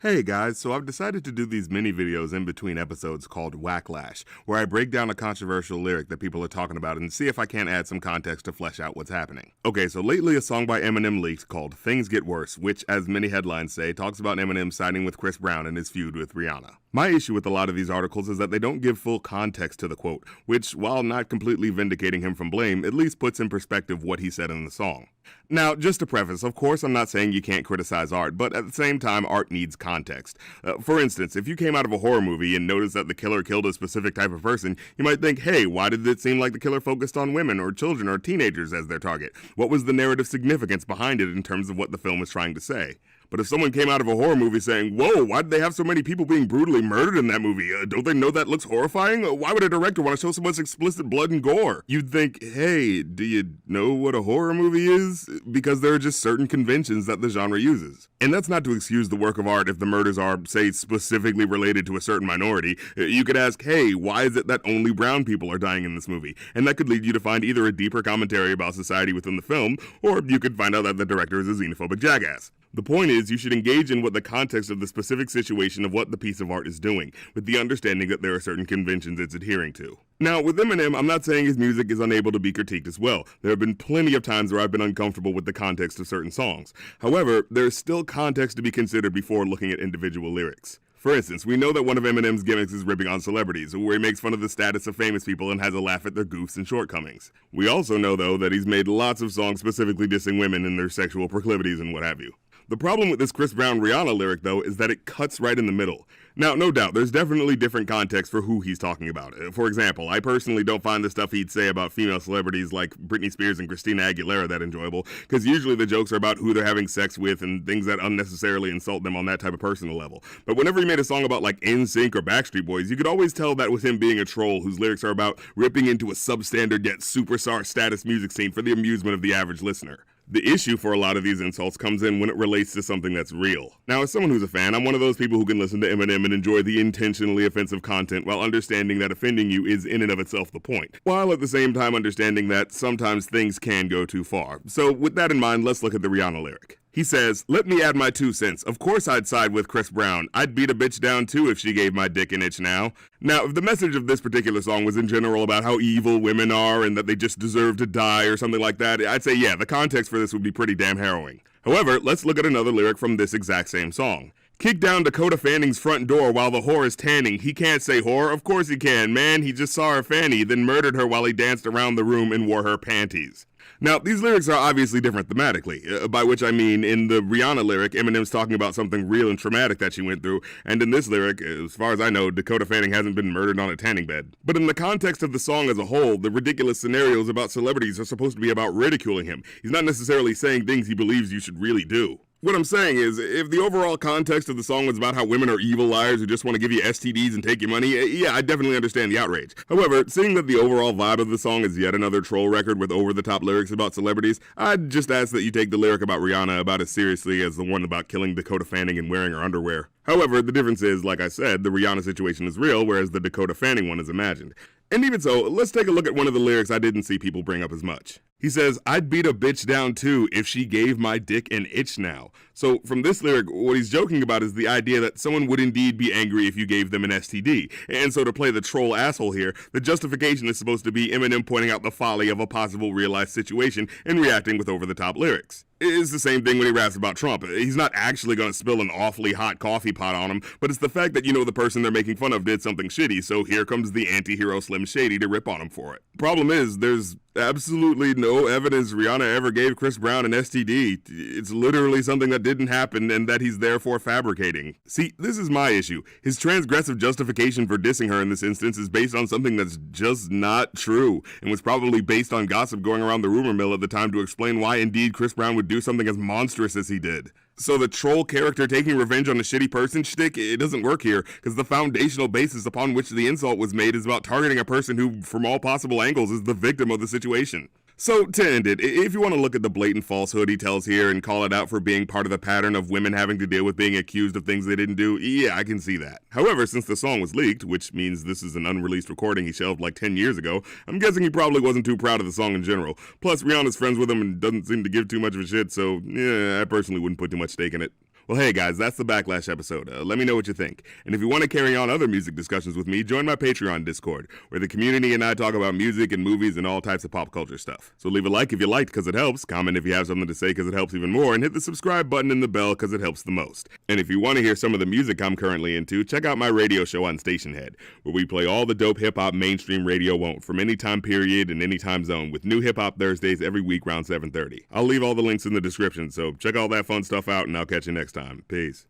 Hey guys, so I've decided to do these mini videos in between episodes called Wacklash, where I break down a controversial lyric that people are talking about and see if I can't add some context to flesh out what's happening. Okay, so lately a song by Eminem leaked called Things Get Worse, which, as many headlines say, talks about Eminem siding with Chris Brown in his feud with Rihanna. My issue with a lot of these articles is that they don't give full context to the quote, which, while not completely vindicating him from blame, at least puts in perspective what he said in the song. Now, just to preface, of course I'm not saying you can't criticize art, but at the same time, art needs context. For instance, if you came out of a horror movie and noticed that the killer killed a specific type of person, you might think, hey, why did it seem like the killer focused on women or children or teenagers as their target? What was the narrative significance behind it in terms of what the film was trying to say? But if someone came out of a horror movie saying, whoa, why did they have so many people being brutally murdered in that movie? Don't they know that looks horrifying? Why would a director want to show so much explicit blood and gore? You'd think, hey, do you know what a horror movie is? Because there are just certain conventions that the genre uses. And that's not to excuse the work of art if the murders are, say, specifically related to a certain minority. You could ask, hey, why is it that only brown people are dying in this movie? And that could lead you to find either a deeper commentary about society within the film, or you could find out that the director is a xenophobic jackass. The point is, you should engage in what the context of the specific situation of what the piece of art is doing, with the understanding that there are certain conventions it's adhering to. Now, with Eminem, I'm not saying his music is unable to be critiqued as well. There have been plenty of times where I've been uncomfortable with the context of certain songs. However, there is still context to be considered before looking at individual lyrics. For instance, we know that one of Eminem's gimmicks is ripping on celebrities, where he makes fun of the status of famous people and has a laugh at their goofs and shortcomings. We also know, though, that he's made lots of songs specifically dissing women and their sexual proclivities and what have you. The problem with this Chris Brown Rihanna lyric, though, is that it cuts right in the middle. Now, no doubt, there's definitely different context for who he's talking about. For example, I personally don't find the stuff he'd say about female celebrities like Britney Spears and Christina Aguilera that enjoyable, because usually the jokes are about who they're having sex with and things that unnecessarily insult them on that type of personal level. But whenever he made a song about like NSYNC or Backstreet Boys, you could always tell that was him being a troll whose lyrics are about ripping into a substandard yet superstar status music scene for the amusement of the average listener. The issue for a lot of these insults comes in when it relates to something that's real. Now, as someone who's a fan, I'm one of those people who can listen to Eminem and enjoy the intentionally offensive content while understanding that offending you is in and of itself the point, while at the same time understanding that sometimes things can go too far. So with that in mind, let's look at the Rihanna lyric. He says, let me add my 2 cents. Of course I'd side with Chris Brown. I'd beat a bitch down too if she gave my dick an itch now. Now, if the message of this particular song was in general about how evil women are and that they just deserve to die or something like that, I'd say yeah, the context for this would be pretty damn harrowing. However, let's look at another lyric from this exact same song. Kick down Dakota Fanning's front door while the whore is tanning. He can't say whore. Of course he can, man. He just saw her fanny, then murdered her while he danced around the room and wore her panties. Now, these lyrics are obviously different thematically, by which I mean in the Rihanna lyric, Eminem's talking about something real and traumatic that she went through, and in this lyric, as far as I know, Dakota Fanning hasn't been murdered on a tanning bed. But in the context of the song as a whole, the ridiculous scenarios about celebrities are supposed to be about ridiculing him. He's not necessarily saying things he believes you should really do. What I'm saying is, if the overall context of the song was about how women are evil liars who just want to give you STDs and take your money, yeah, I definitely understand the outrage. However, seeing that the overall vibe of the song is yet another troll record with over-the-top lyrics about celebrities, I'd just ask that you take the lyric about Rihanna about as seriously as the one about killing Dakota Fanning and wearing her underwear. However, the difference is, like I said, the Rihanna situation is real, whereas the Dakota Fanning one is imagined. And even so, let's take a look at one of the lyrics I didn't see people bring up as much. He says, I'd beat a bitch down too if she gave my dick an itch now. So from this lyric, what he's joking about is the idea that someone would indeed be angry if you gave them an STD. And so to play the troll asshole here, the justification is supposed to be Eminem pointing out the folly of a possible real-life situation and reacting with over-the-top lyrics. It's the same thing when he raps about Trump. He's not actually going to spill an awfully hot coffee pot on him, but it's the fact that you know the person they're making fun of did something shitty, so here comes the anti-hero Slim Shady to rip on him for it. Problem is, there's absolutely no evidence Rihanna ever gave Chris Brown an STD. It's literally something that didn't happen and that he's therefore fabricating. See, this is my issue. His transgressive justification for dissing her in this instance is based on something that's just not true, and was probably based on gossip going around the rumor mill at the time to explain why indeed Chris Brown would do something as monstrous as he did. So the troll character taking revenge on a shitty person shtick, it doesn't work here, because the foundational basis upon which the insult was made is about targeting a person who, from all possible angles, is the victim of the situation. So, to end it, if you want to look at the blatant falsehood he tells here and call it out for being part of the pattern of women having to deal with being accused of things they didn't do, yeah, I can see that. However, since the song was leaked, which means this is an unreleased recording he shelved like 10 years ago, I'm guessing he probably wasn't too proud of the song in general. Plus, Rihanna's friends with him and doesn't seem to give too much of a shit, so yeah, I personally wouldn't put too much stake in it. Well, hey guys, that's the Backlash episode. Let me know what you think. And if you want to carry on other music discussions with me, join my Patreon Discord, where the community and I talk about music and movies and all types of pop culture stuff. So leave a like if you liked because it helps, comment if you have something to say because it helps even more, and hit the subscribe button and the bell because it helps the most. And if you want to hear some of the music I'm currently into, check out my radio show on Station Head, where we play all the dope hip-hop mainstream radio won't from any time period and any time zone, with new hip-hop Thursdays every week around 7:30. I'll leave all the links in the description, so check all that fun stuff out and I'll catch you next time. Peace.